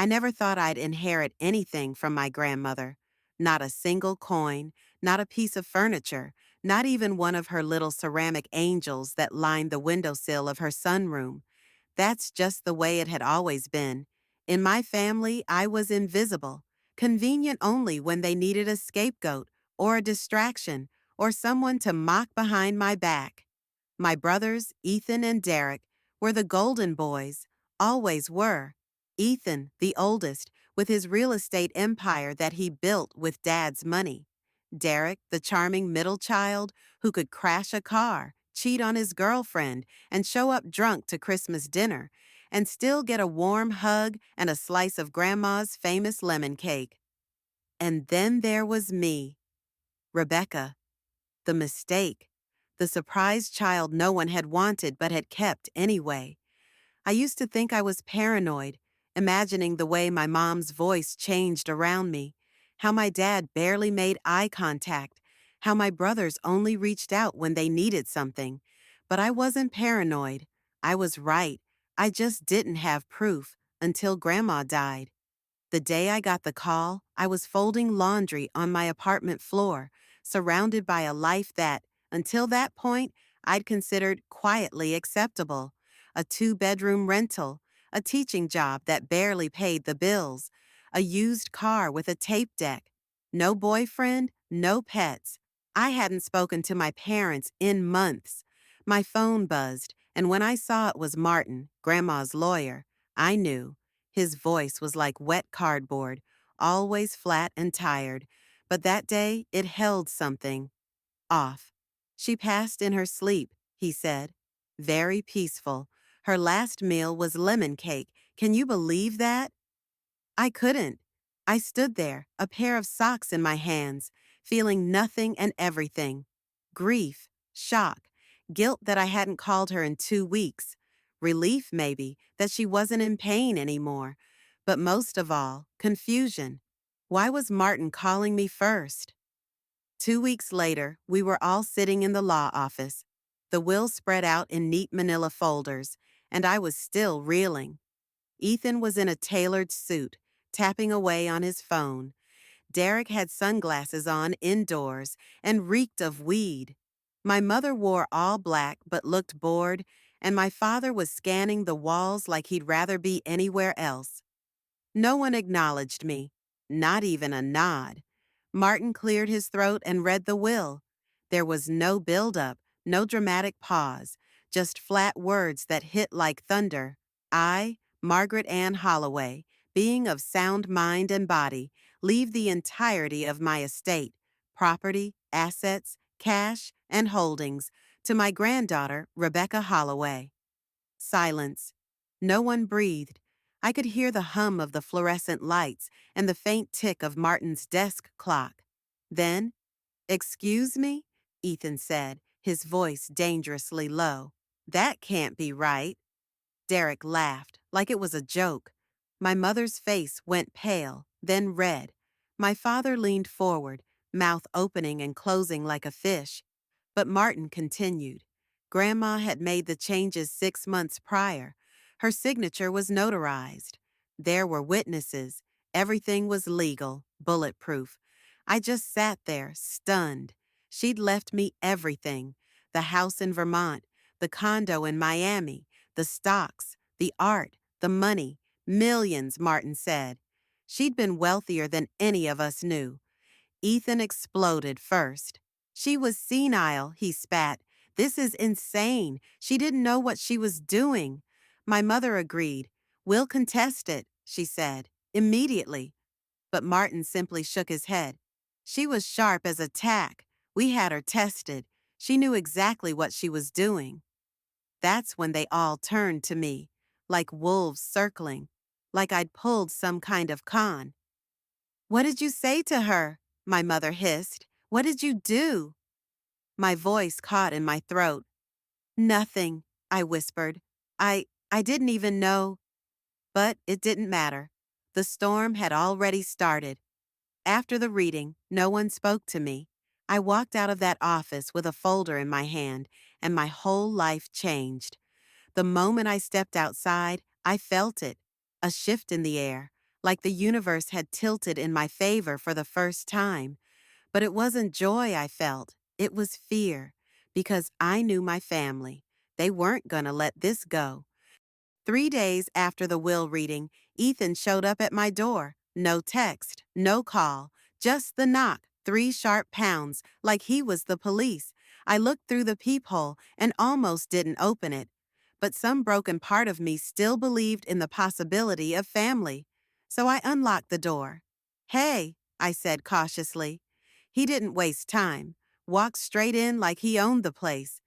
I never thought I'd inherit anything from my grandmother. Not a single coin, not a piece of furniture, not even one of her little ceramic angels that lined the windowsill of her sunroom. That's just the way it had always been. In my family, I was invisible, convenient only when they needed a scapegoat or a distraction or someone to mock behind my back. My brothers, Ethan and Derek, were the golden boys, always were. Ethan, the oldest, with his real estate empire that he built with Dad's money. Derek, the charming middle child who could crash a car, cheat on his girlfriend, and show up drunk to Christmas dinner, and still get a warm hug and a slice of Grandma's famous lemon cake. And then there was me, Rebecca, the mistake, the surprise child no one had wanted but had kept anyway. I used to think I was paranoid, imagining the way my mom's voice changed around me, how my dad barely made eye contact, how my brothers only reached out when they needed something. But I wasn't paranoid. I was right. I just didn't have proof until Grandma died. The day I got the call, I was folding laundry on my apartment floor, surrounded by a life that, until that point, I'd considered quietly acceptable. A two-bedroom rental, a teaching job that barely paid the bills, a used car with a tape deck. No boyfriend, no pets. I hadn't spoken to my parents in months. My phone buzzed, and when I saw it was Martin, Grandma's lawyer, I knew. His voice was like wet cardboard, always flat and tired, but that day it held something. Off. She passed in her sleep, he said. Very peaceful. Her last meal was lemon cake. Can you believe that? I couldn't. I stood there, a pair of socks in my hands, feeling nothing and everything. Grief, shock, guilt that I hadn't called her in 2 weeks, relief maybe that she wasn't in pain anymore, but most of all, confusion. Why was Martin calling me first? 2 weeks later, we were all sitting in the law office, the will spread out in neat manila folders, and I was still reeling. Ethan was in a tailored suit, tapping away on his phone. Derek had sunglasses on indoors and reeked of weed. My mother wore all black but looked bored, and my father was scanning the walls like he'd rather be anywhere else. No one acknowledged me, not even a nod. Martin cleared his throat and read the will. There was no build-up, no dramatic pause, just flat words that hit like thunder. I, Margaret Ann Holloway, being of sound mind and body, leave the entirety of my estate, property, assets, cash, and holdings, to my granddaughter, Rebecca Holloway. Silence. No one breathed. I could hear the hum of the fluorescent lights and the faint tick of Martin's desk clock. Then, "Excuse me?" Ethan said, his voice dangerously low. "That can't be right." Derek laughed, like it was a joke. My mother's face went pale, then red. My father leaned forward, mouth opening and closing like a fish. But Martin continued. Grandma had made the changes 6 months prior. Her signature was notarized. There were witnesses. Everything was legal, bulletproof. I just sat there, stunned. She'd left me everything. The house in Vermont, the condo in Miami, the stocks, the art, the money. Millions, Martin said. She'd been wealthier than any of us knew. Ethan exploded first. She was senile, he spat. This is insane. She didn't know what she was doing. My mother agreed. We'll contest it, she said, immediately. But Martin simply shook his head. She was sharp as a tack. We had her tested. She knew exactly what she was doing. That's when they all turned to me, like wolves circling, like I'd pulled some kind of con. "What did you say to her?" my mother hissed. "What did you do?" My voice caught in my throat. "Nothing," I whispered. I didn't even know. But it didn't matter. The storm had already started. After the reading, no one spoke to me. I walked out of that office with a folder in my hand, and my whole life changed. The moment I stepped outside, I felt it. A shift in the air, like the universe had tilted in my favor for the first time. But it wasn't joy I felt, it was fear, because I knew my family. They weren't gonna let this go. 3 days after the will reading, Ethan showed up at my door. No text, no call, just the knock, 3 sharp pounds, like he was the police. I looked through the peephole and almost didn't open it. But some broken part of me still believed in the possibility of family. So I unlocked the door. Hey, I said cautiously. He didn't waste time. Walked straight in like he owned the place.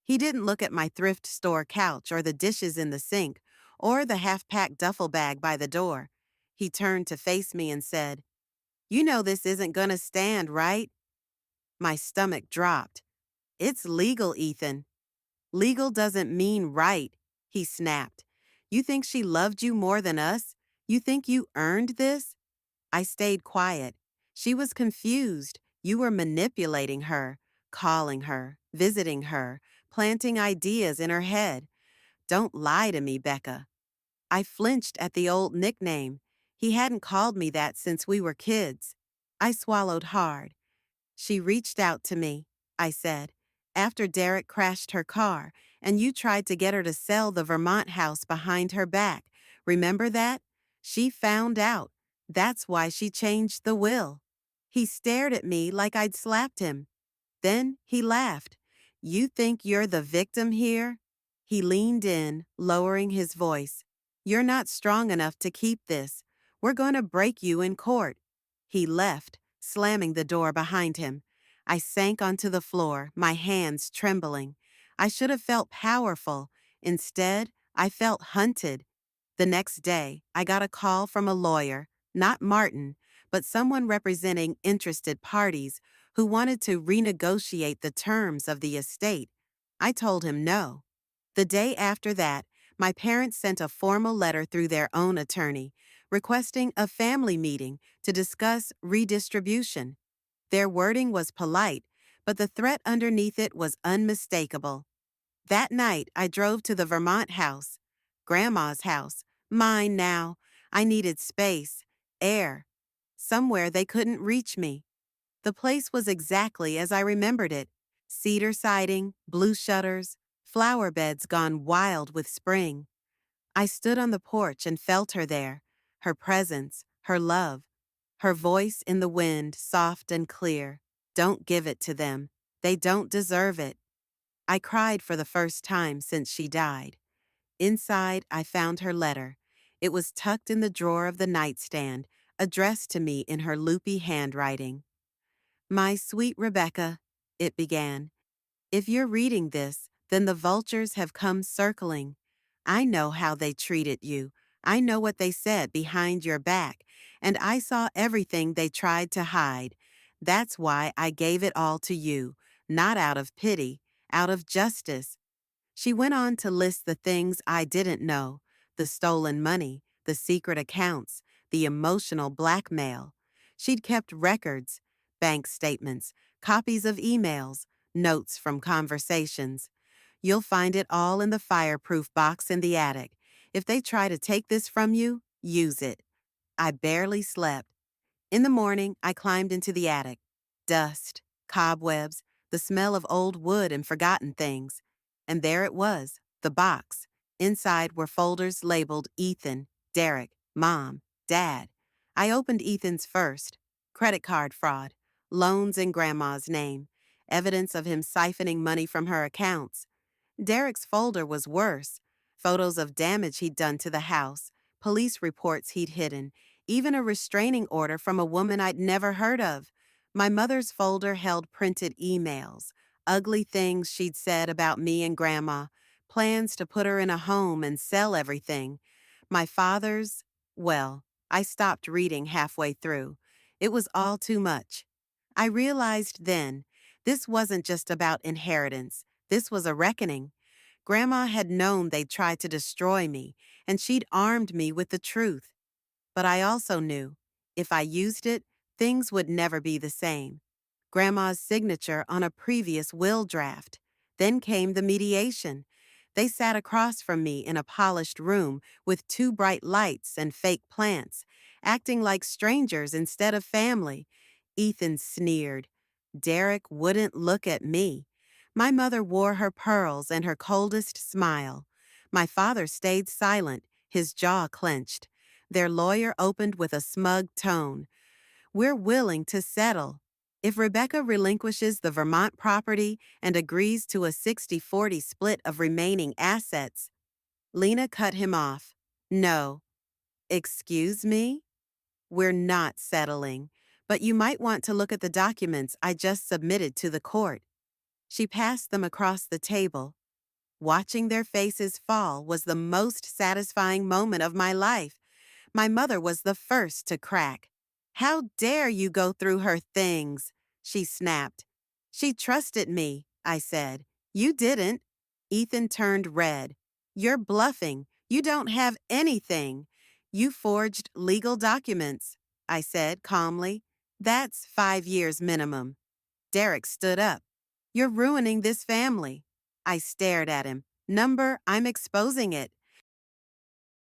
He didn't look at my thrift store couch or the dishes in the sink or the half-packed duffel bag by the door. He turned to face me and said, "You know this isn't gonna stand, right?" My stomach dropped. "It's legal, Ethan." "Legal doesn't mean right," he snapped. "You think she loved you more than us? You think you earned this?" I stayed quiet. She was confused. You were manipulating her, calling her, visiting her, planting ideas in her head. Don't lie to me, Becca. I flinched at the old nickname. He hadn't called me that since we were kids. I swallowed hard. "She reached out to me," I said, "after Derek crashed her car, and you tried to get her to sell the Vermont house behind her back. Remember that? She found out. That's why she changed the will." He stared at me like I'd slapped him. Then he laughed. "You think you're the victim here?" He leaned in, lowering his voice. "You're not strong enough to keep this. We're going to break you in court." He left, slamming the door behind him. I sank onto the floor, my hands trembling. I should have felt powerful. Instead, I felt hunted. The next day, I got a call from a lawyer, not Martin, but someone representing interested parties who wanted to renegotiate the terms of the estate. I told him no. The day after that, my parents sent a formal letter through their own attorney, requesting a family meeting to discuss redistribution. Their wording was polite, but the threat underneath it was unmistakable. That night, I drove to the Vermont house, Grandma's house, mine now. I needed space, air, somewhere they couldn't reach me. The place was exactly as I remembered it. Cedar siding, blue shutters, flower beds gone wild with spring. I stood on the porch and felt her there, her presence, her love, her voice in the wind, soft and clear. "Don't give it to them. They don't deserve it." I cried for the first time since she died. Inside, I found her letter. It was tucked in the drawer of the nightstand, addressed to me in her loopy handwriting. "My sweet Rebecca," it began, "if you're reading this, then the vultures have come circling. I know how they treated you. I know what they said behind your back, and I saw everything they tried to hide. That's why I gave it all to you, not out of pity, out of justice." She went on to list the things I didn't know: the stolen money, the secret accounts, the emotional blackmail. She'd kept records, bank statements, copies of emails, notes from conversations. "You'll find it all in the fireproof box in the attic. If they try to take this from you, use it." I barely slept. In the morning, I climbed into the attic. Dust, cobwebs, the smell of old wood and forgotten things. And there it was, the box. Inside were folders labeled Ethan, Derek, Mom, Dad. I opened Ethan's first. Credit card fraud, loans in Grandma's name, evidence of him siphoning money from her accounts. Derek's folder was worse. Photos of damage he'd done to the house, police reports he'd hidden, even a restraining order from a woman I'd never heard of. My mother's folder held printed emails, ugly things she'd said about me and Grandma, plans to put her in a home and sell everything. My father's, well, I stopped reading halfway through. It was all too much. I realized then, this wasn't just about inheritance. This was a reckoning. Grandma had known they'd try to destroy me, and she'd armed me with the truth. But I also knew, if I used it, things would never be the same. Grandma's signature on a previous will draft. Then came the mediation. They sat across from me in a polished room with 2 bright lights and fake plants, acting like strangers instead of family. Ethan sneered. Derek wouldn't look at me. My mother wore her pearls and her coldest smile. My father stayed silent, his jaw clenched. Their lawyer opened with a smug tone. We're willing to settle. If Rebecca relinquishes the Vermont property and agrees to a 60-40 split of remaining assets, Lena cut him off. No. Excuse me? We're not settling, but you might want to look at the documents I just submitted to the court. She passed them across the table. Watching their faces fall was the most satisfying moment of my life. My mother was the first to crack. How dare you go through her things? She snapped. She trusted me, I said. You didn't. Ethan turned red. You're bluffing. You don't have anything. You forged legal documents, I said calmly. That's 5 years minimum. Derek stood up. You're ruining this family. I stared at him. Number, I'm exposing it.